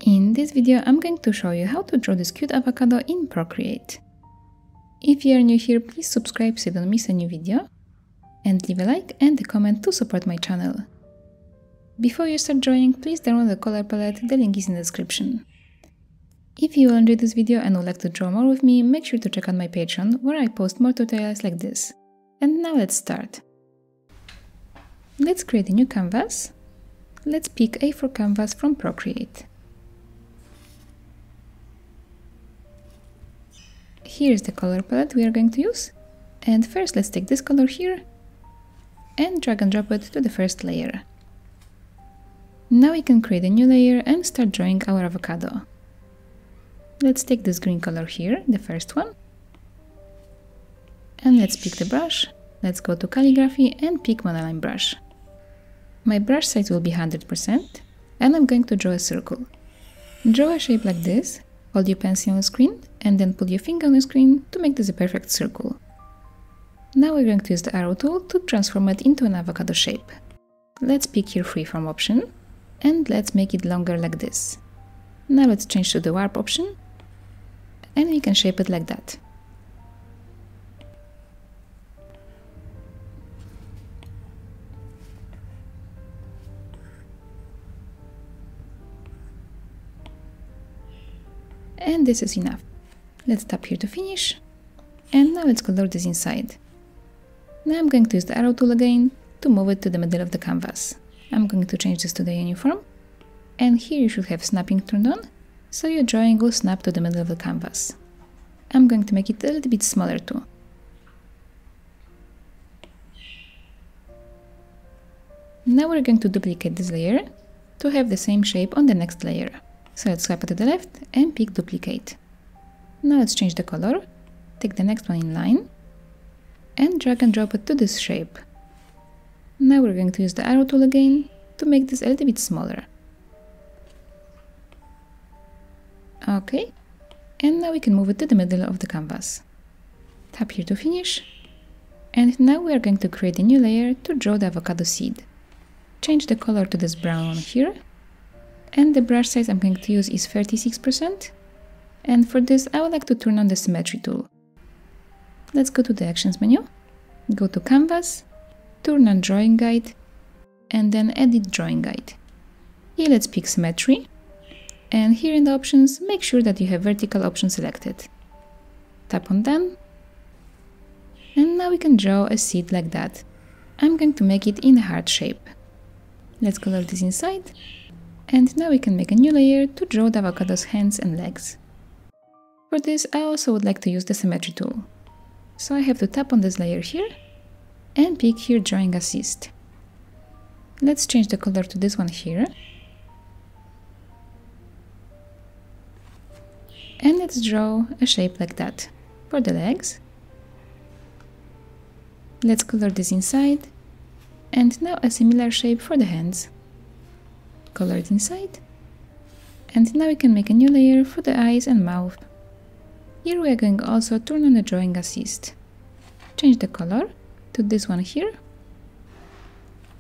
In this video, I'm going to show you how to draw this cute avocado in Procreate. If you are new here, please subscribe so you don't miss a new video, and leave a like and a comment to support my channel. Before you start drawing, please download the color palette, the link is in the description. If you enjoyed this video and would like to draw more with me, make sure to check out my Patreon, where I post more tutorials like this. And now let's start. Let's create a new canvas. Let's pick A4 canvas from Procreate. Here's the color palette we are going to use. And first let's take this color here and drag and drop it to the first layer. Now we can create a new layer and start drawing our avocado. Let's take this green color here, the first one. And let's pick the brush. Let's go to calligraphy and pick Monoline brush. My brush size will be 100% and I'm going to draw a circle. Draw a shape like this, hold your pencil on the screen and then put your finger on the screen to make this a perfect circle. Now we're going to use the arrow tool to transform it into an avocado shape. Let's pick here freeform option and let's make it longer like this. Now let's change to the warp option and we can shape it like that. And this is enough. Let's tap here to finish. And now let's color this inside. Now I'm going to use the arrow tool again to move it to the middle of the canvas. I'm going to change this to the uniform. And here you should have snapping turned on, so your drawing will snap to the middle of the canvas. I'm going to make it a little bit smaller too. Now we're going to duplicate this layer to have the same shape on the next layer. So let's swipe to the left and pick duplicate. Now let's change the color, take the next one in line, and drag and drop it to this shape. Now we're going to use the arrow tool again to make this a little bit smaller. Okay, and now we can move it to the middle of the canvas. Tap here to finish. And now we are going to create a new layer to draw the avocado seed. Change the color to this brown one here. And the brush size I'm going to use is 36%. And for this, I would like to turn on the symmetry tool. Let's go to the actions menu, go to canvas, turn on drawing guide, and then edit drawing guide. Here let's pick symmetry. And here in the options, make sure that you have vertical option selected. Tap on done. And now we can draw a seed like that. I'm going to make it in a heart shape. Let's color this inside. And now we can make a new layer to draw the avocado's hands and legs. For this, I also would like to use the symmetry tool. So I have to tap on this layer here and pick here drawing assist. Let's change the color to this one here. And let's draw a shape like that for the legs. Let's color this inside. And now a similar shape for the hands. Color it inside. And now we can make a new layer for the eyes and mouth. Here we are going also to turn on the drawing assist. Change the color to this one here.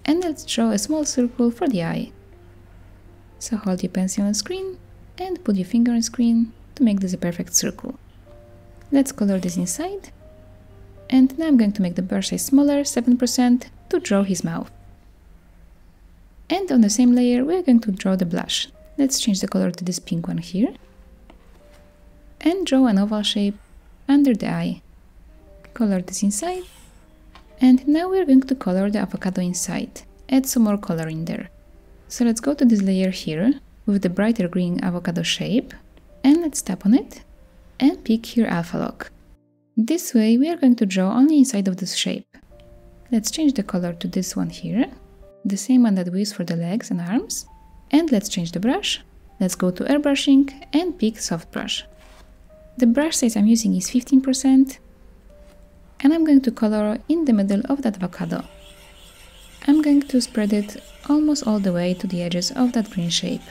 And let's draw a small circle for the eye. So hold your pencil on the screen and put your finger on the screen to make this a perfect circle. Let's color this inside. And now I'm going to make the brush size smaller, 7%, to draw his mouth. And on the same layer, we're going to draw the blush. Let's change the color to this pink one here. And draw an oval shape under the eye. Color this inside. And now we're going to color the avocado inside. Add some more color in there. So let's go to this layer here with the brighter green avocado shape. And let's tap on it and pick here alpha lock. This way we are going to draw only inside of this shape. Let's change the color to this one here. The same one that we use for the legs and arms. And let's change the brush. Let's go to airbrushing and pick soft brush. The brush size I'm using is 15%. And I'm going to color in the middle of that avocado. I'm going to spread it almost all the way to the edges of that green shape.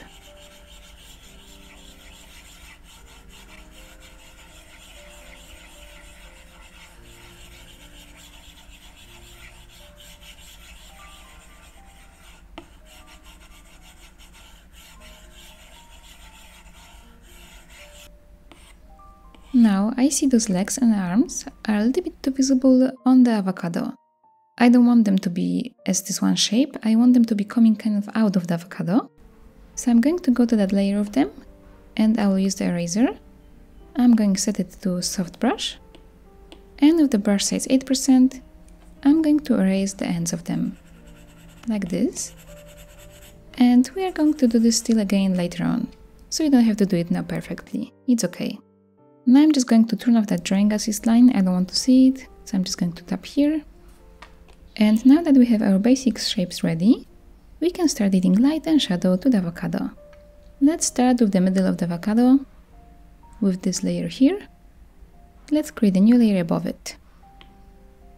Now I see those legs and arms are a little bit too visible on the avocado. I don't want them to be as this one shape, I want them to be coming kind of out of the avocado. So I'm going to go to that layer of them and I will use the eraser. I'm going to set it to soft brush. And with the brush size 8%, I'm going to erase the ends of them. Like this. And we are going to do this still again later on. So you don't have to do it now perfectly. It's okay. Now I'm just going to turn off that drawing assist line. I don't want to see it. So I'm just going to tap here. And now that we have our basic shapes ready, we can start adding light and shadow to the avocado. Let's start with the middle of the avocado, with this layer here. Let's create a new layer above it.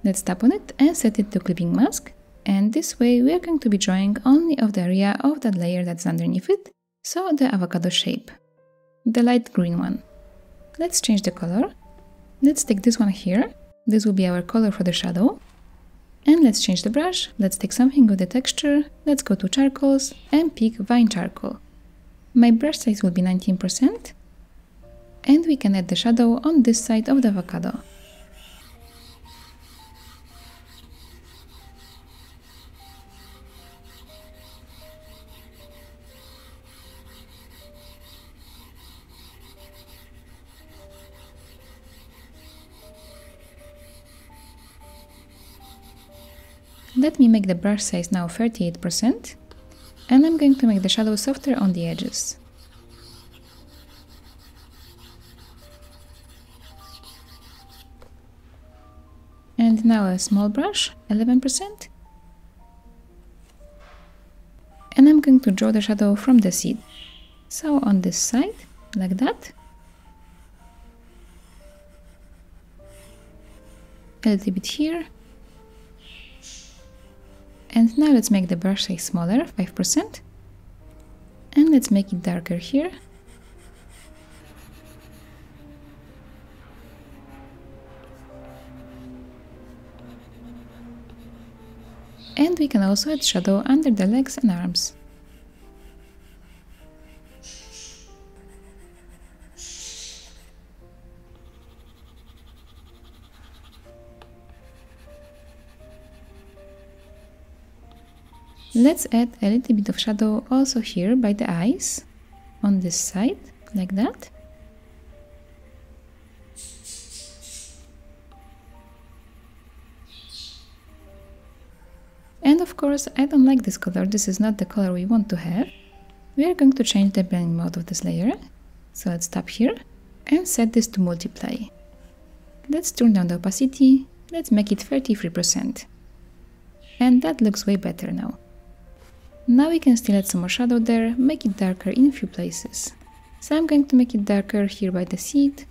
Let's tap on it and set it to clipping mask. And this way we are going to be drawing only of the area of that layer that's underneath it, so the avocado shape, the light green one. Let's change the color. Let's take this one here. This will be our color for the shadow. And let's change the brush, let's take something with the texture, let's go to charcoals and pick Vine Charcoal. My brush size will be 19%. And we can add the shadow on this side of the avocado. Let me make the brush size now 38%, and I'm going to make the shadow softer on the edges. And now a small brush, 11%, and I'm going to draw the shadow from the seed. So on this side, like that, a little bit here. And now let's make the brush size smaller, 5%. And let's make it darker here. And we can also add shadow under the legs and arms. Let's add a little bit of shadow also here by the eyes, on this side, like that. And of course, I don't like this color, this is not the color we want to have. We are going to change the blending mode of this layer. So let's tap here and set this to multiply. Let's turn down the opacity, let's make it 33%. And that looks way better now. Now we can still add some more shadow there, make it darker in a few places. So I'm going to make it darker here by the seed,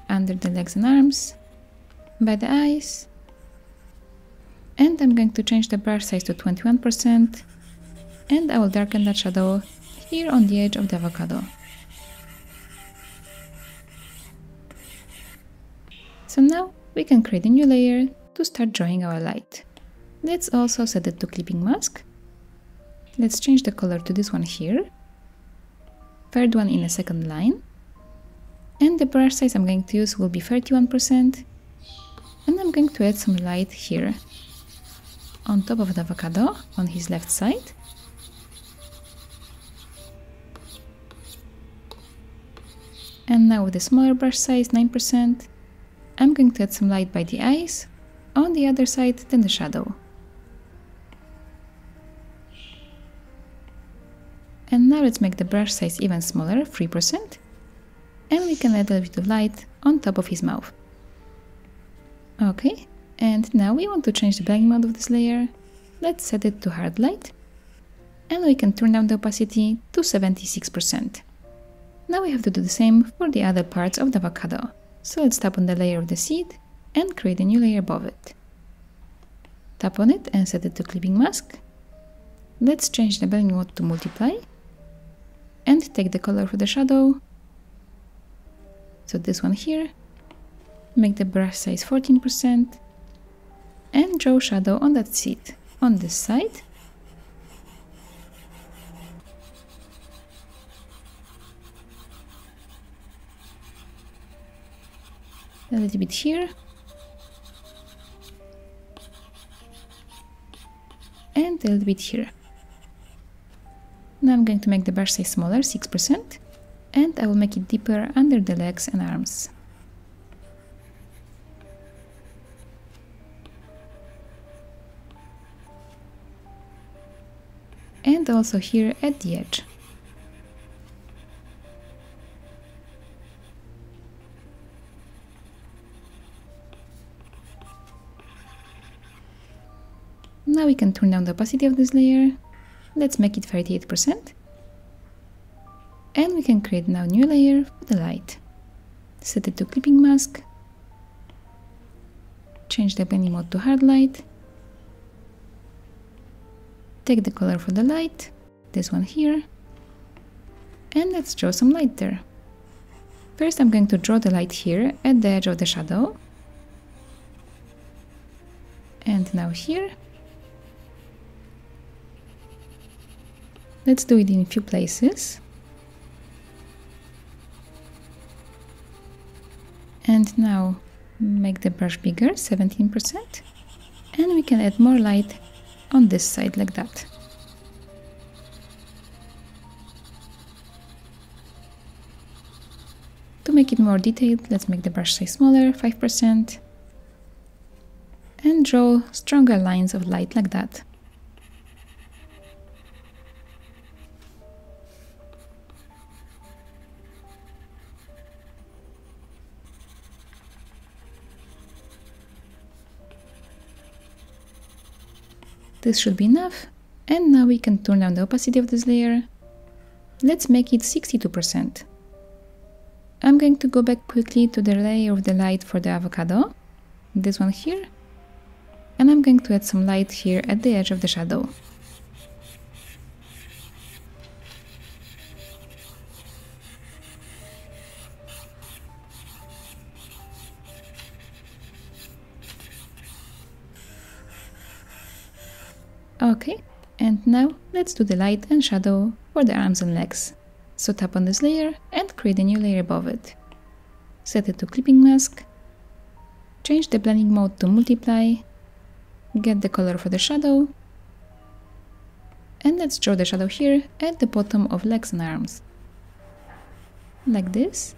under the legs and arms, by the eyes. And I'm going to change the brush size to 21%. And I will darken that shadow here on the edge of the avocado. So now we can create a new layer to start drawing our light. Let's also set it to clipping mask. Let's change the color to this one here. Third one in a second line. And the brush size I'm going to use will be 31%. And I'm going to add some light here, on top of the avocado, on his left side. And now with a smaller brush size, 9%, I'm going to add some light by the eyes, on the other side than the shadow. And now let's make the brush size even smaller, 3%. And we can add a little bit of light on top of his mouth. Okay, and now we want to change the blending mode of this layer. Let's set it to hard light. And we can turn down the opacity to 76%. Now we have to do the same for the other parts of the avocado. So let's tap on the layer of the seed and create a new layer above it. Tap on it and set it to clipping mask. Let's change the blending mode to multiply. And take the color for the shadow. So this one here. Make the brush size 14%. And draw shadow on that seed, on this side. a little bit here, and a little bit here. Now I'm going to make the brush size smaller, 6%, and I will make it deeper under the legs and arms. And also here at the edge. Now we can turn down the opacity of this layer. Let's make it 38%. And we can create now a new layer for the light. Set it to clipping mask. Change the blending mode to hard light. Take the color for the light, this one here. And let's draw some light there. First I'm going to draw the light here at the edge of the shadow. And now here. Let's do it in a few places. And now make the brush bigger, 17%. And we can add more light on this side like that. To make it more detailed, let's make the brush size smaller, 5. And draw stronger lines of light like that. This should be enough, and now we can turn down the opacity of this layer. Let's make it 62%. I'm going to go back quickly to the layer of the light for the avocado, this one here, and I'm going to add some light here at the edge of the shadow. Okay, and now let's do the light and shadow for the arms and legs. So tap on this layer and create a new layer above it. Set it to clipping mask. Change the blending mode to multiply. Get the color for the shadow. And let's draw the shadow here at the bottom of legs and arms. Like this.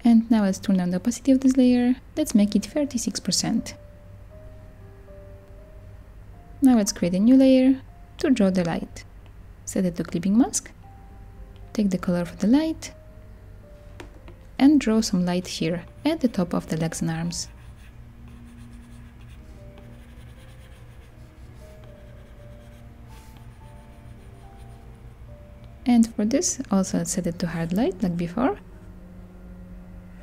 And now let's turn down the opacity of this layer. Let's make it 36%. Now let's create a new layer to draw the light. Set it to clipping mask. Take the color for the light. And draw some light here at the top of the legs and arms. And for this, also let's set it to hard light like before.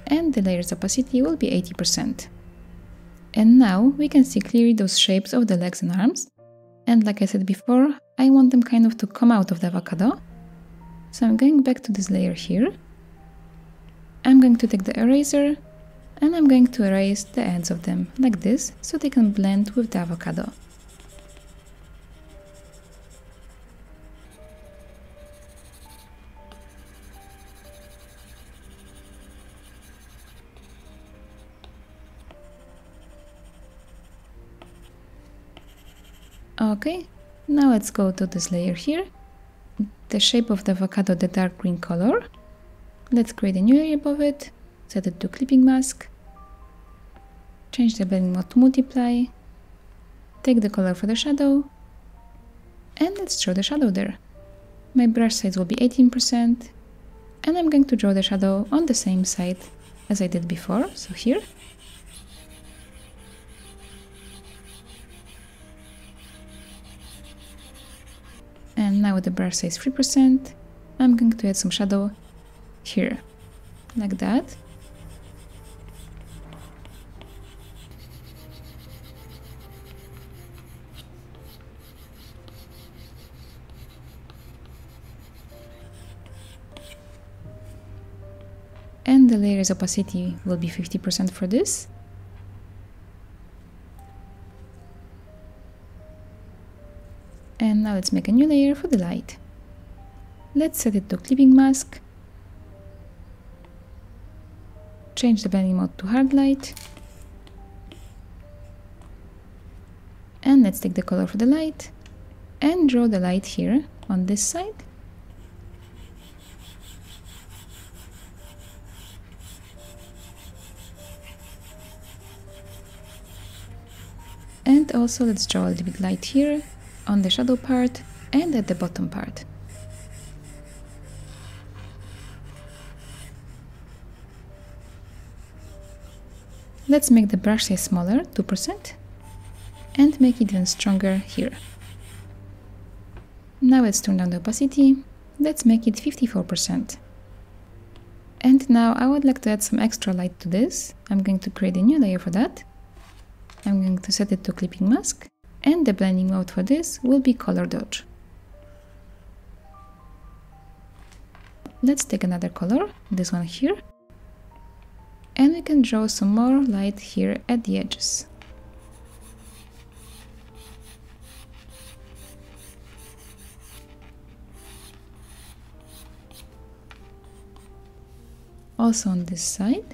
And the layer's opacity will be 80%. And now we can see clearly those shapes of the legs and arms. And like I said before, I want them kind of to come out of the avocado. So I'm going back to this layer here. I'm going to take the eraser and I'm going to erase the ends of them like this so they can blend with the avocado. Okay, now let's go to this layer here, the shape of the avocado, the dark green color. Let's create a new layer above it, set it to clipping mask, change the blending mode to multiply, take the color for the shadow, and let's draw the shadow there. My brush size will be 18%, and I'm going to draw the shadow on the same side as I did before, so here. And now with the brush size 3%, I'm going to add some shadow here, like that. and the layer's opacity will be 50% for this. And now let's make a new layer for the light. Let's set it to clipping mask. Change the blending mode to hard light. And let's take the color for the light and draw the light here on this side. And also let's draw a little bit light here on the shadow part and at the bottom part. Let's make the brush size smaller, 2%, and make it even stronger here. Now let's turn down the opacity. Let's make it 54%. And now I would like to add some extra light to this. I'm going to create a new layer for that. I'm going to set it to clipping mask, and the blending mode for this will be color dodge. Let's take another color, this one here, and we can draw some more light here at the edges. Also on this side.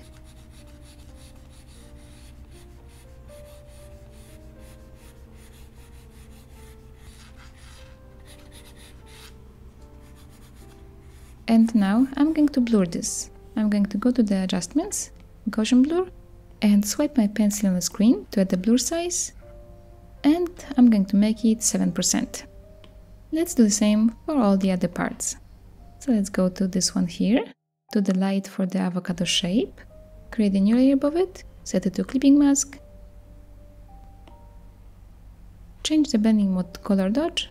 And now I'm going to blur this. I'm going to go to the adjustments, Gaussian Blur, and swipe my pencil on the screen to add the blur size, and I'm going to make it 7%. Let's do the same for all the other parts. So let's go to this one here, to the light for the avocado shape, create a new layer above it, set it to clipping mask, change the blending mode to color dodge,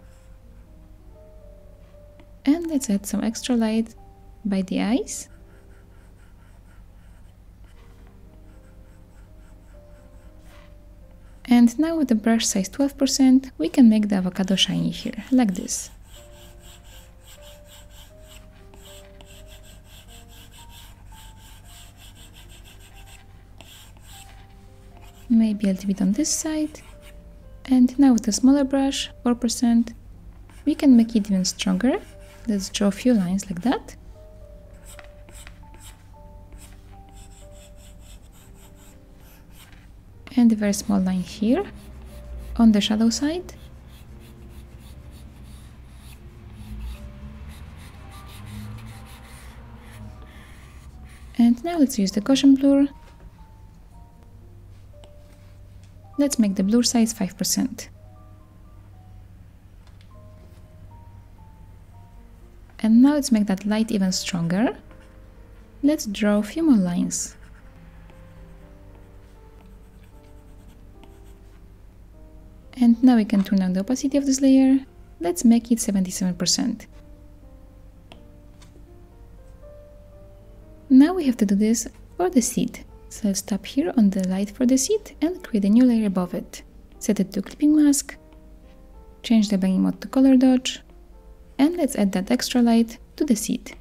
and let's add some extra light by the eyes. And now with the brush size 12%, we can make the avocado shiny here, like this. Maybe a little bit on this side. And now with a smaller brush, 4%, we can make it even stronger. Let's draw a few lines like that. And a very small line here on the shadow side. And now let's use the Gaussian Blur. Let's make the blur size 5%. And now let's make that light even stronger. Let's draw a few more lines. And now we can turn down the opacity of this layer. Let's make it 77%. Now we have to do this for the seed. So let's tap here on the light for the seed and create a new layer above it. Set it to clipping mask, change the blending mode to color dodge, and let's add that extra light to the seed.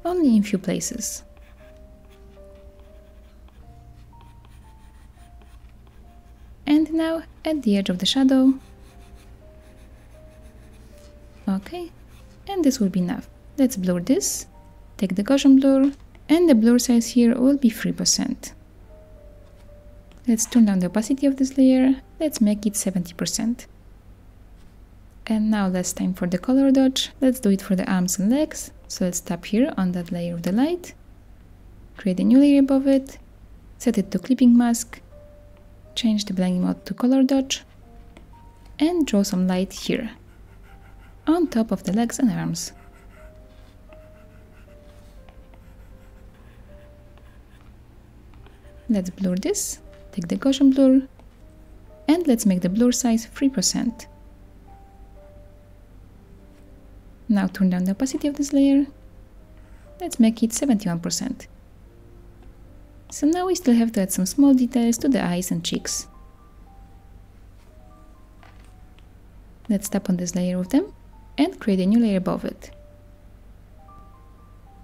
Only in few places. And now at the edge of the shadow. Okay, and this will be enough. Let's blur this, take the Gaussian Blur, and the blur size here will be 3%. Let's turn down the opacity of this layer, let's make it 70%. And now last time for the color dodge, let's do it for the arms and legs. So let's tap here on that layer of the light, create a new layer above it, set it to clipping mask, change the blending mode to color dodge, and draw some light here, on top of the legs and arms. Let's blur this, take the Gaussian Blur, and let's make the blur size 3%. Now turn down the opacity of this layer. Let's make it 71%. So now we still have to add some small details to the eyes and cheeks. Let's tap on this layer with them and create a new layer above it.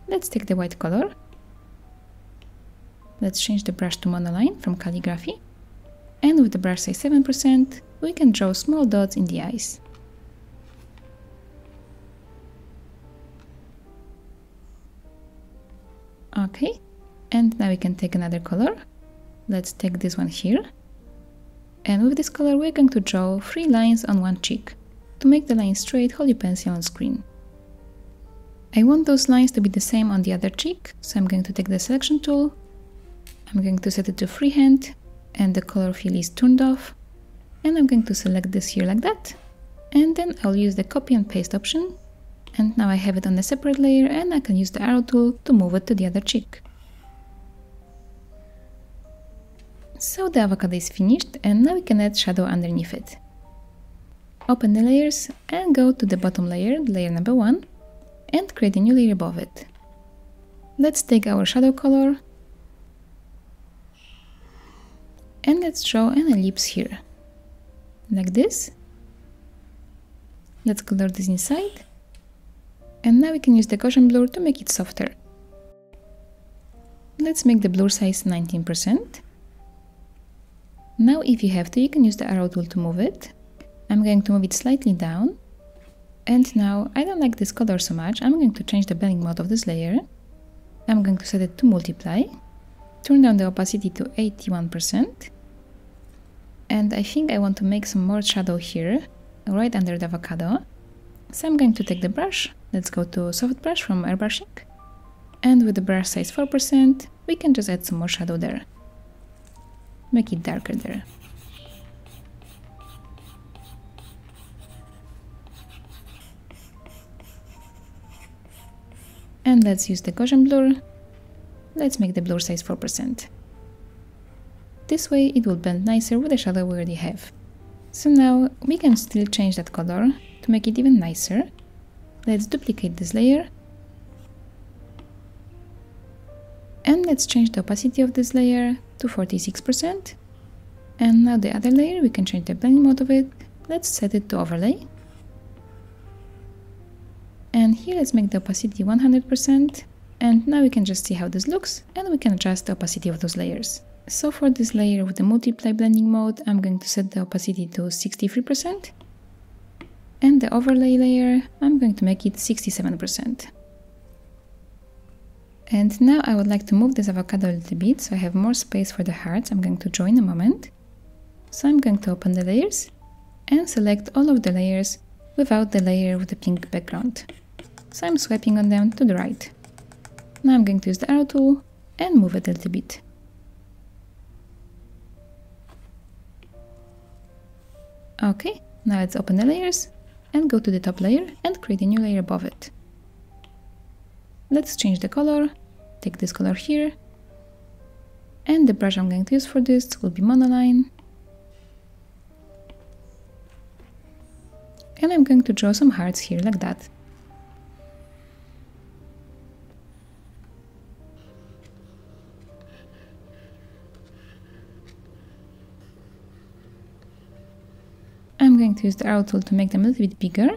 let's take the white color. Let's change the brush to Monoline from calligraphy. And with the brush size 7%, we can draw small dots in the eyes. Okay, and now we can take another color. Let's take this one here. And with this color we're going to draw 3 lines on one cheek. To make the line straight, hold your pencil on screen. I want those lines to be the same on the other cheek, so I'm going to take the selection tool. I'm going to set it to freehand, and the color fill is turned off. And I'm going to select this here like that. And then I'll use the copy and paste option. And now I have it on a separate layer, and I can use the arrow tool to move it to the other cheek. So the avocado is finished, and now we can add shadow underneath it. Open the layers and go to the bottom layer, layer number 1, and create a new layer above it. Let's take our shadow color and let's draw an ellipse here, like this. Let's color this inside, and now we can use the Gaussian Blur to make it softer. Let's make the blur size 19%. Now if you have to, you can use the arrow tool to move it. I'm going to move it slightly down. And now I don't like this color so much. I'm going to change the blending mode of this layer. I'm going to set it to multiply. Turn down the opacity to 81%. And I think I want to make some more shadow here, right under the avocado. So I'm going to take the brush. Let's go to soft brush from airbrushing. And with the brush size 4%, we can just add some more shadow there. Make it darker there. And let's use the Gaussian Blur. Let's make the blur size 4%. This way it will blend nicer with the shadow we already have. So now we can still change that color to make it even nicer. Let's duplicate this layer. And let's change the opacity of this layer to 46%. And now the other layer, we can change the blending mode of it. Let's set it to overlay. And here let's make the opacity 100%. And now we can just see how this looks, and we can adjust the opacity of those layers. So for this layer with the multiply blending mode, I'm going to set the opacity to 63%. And the overlay layer, I'm going to make it 67%. And now I would like to move this avocado a little bit, so I have more space for the hearts I'm going to draw in a moment. So I'm going to open the layers and select all of the layers without the layer with the pink background. So I'm swiping on them to the right. Now I'm going to use the arrow tool and move it a little bit. Okay, now let's open the layers and go to the top layer and create a new layer above it. Let's change the color, take this color here, and the brush I'm going to use for this will be Monoline. And I'm going to draw some hearts here like that. I'm going to use the arrow tool to make them a little bit bigger.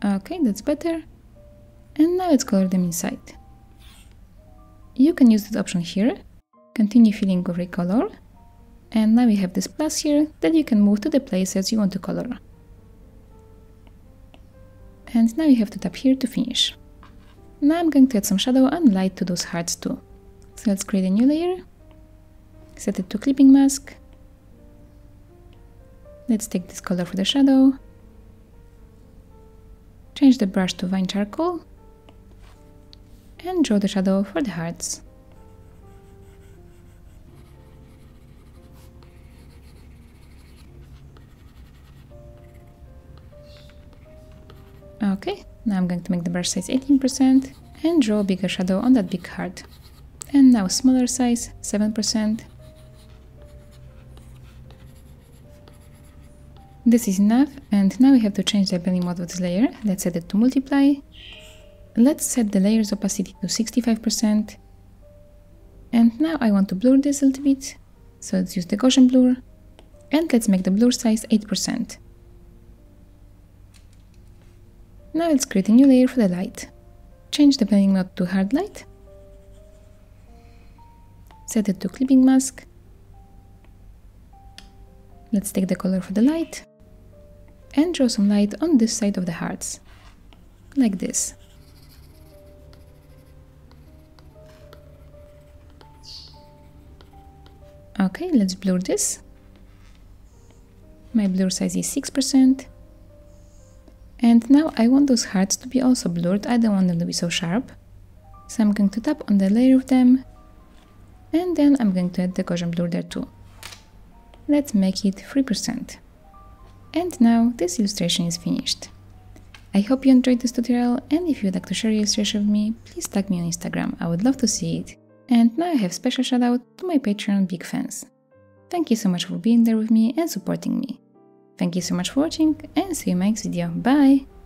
Okay, that's better. And now let's color them inside. You can use this option here, continue filling every color. And now we have this plus here that you can move to the places you want to color. And now you have to tap here to finish. Now I'm going to add some shadow and light to those hearts too. So let's create a new layer, set it to clipping mask. Let's take this color for the shadow, change the brush to vine charcoal, and draw the shadow for the hearts. Okay, now I'm going to make the brush size 18% and draw a bigger shadow on that big heart. And now smaller size, 7%. This is enough, and now we have to change the blending mode of this layer. Let's set it to multiply. Let's set the layer's opacity to 65%. And now I want to blur this a little bit, so let's use the Gaussian Blur. And let's make the blur size 8%. Now let's create a new layer for the light. Change the blending mode to hard light. Set it to clipping mask. Let's take the color for the light and draw some light on this side of the hearts, like this. Okay, let's blur this. My blur size is 6%. And now I want those hearts to be also blurred, I don't want them to be so sharp. So I'm going to tap on the layer of them, and then I'm going to add the Gaussian Blur there too. Let's make it 3%. And now this illustration is finished. I hope you enjoyed this tutorial, and if you'd like to share your illustration with me, please tag me on Instagram, I would love to see it. And now I have special shout out to my Patreon big fans. Thank you so much for being there with me and supporting me. Thank you so much for watching, and see you in my next video. Bye!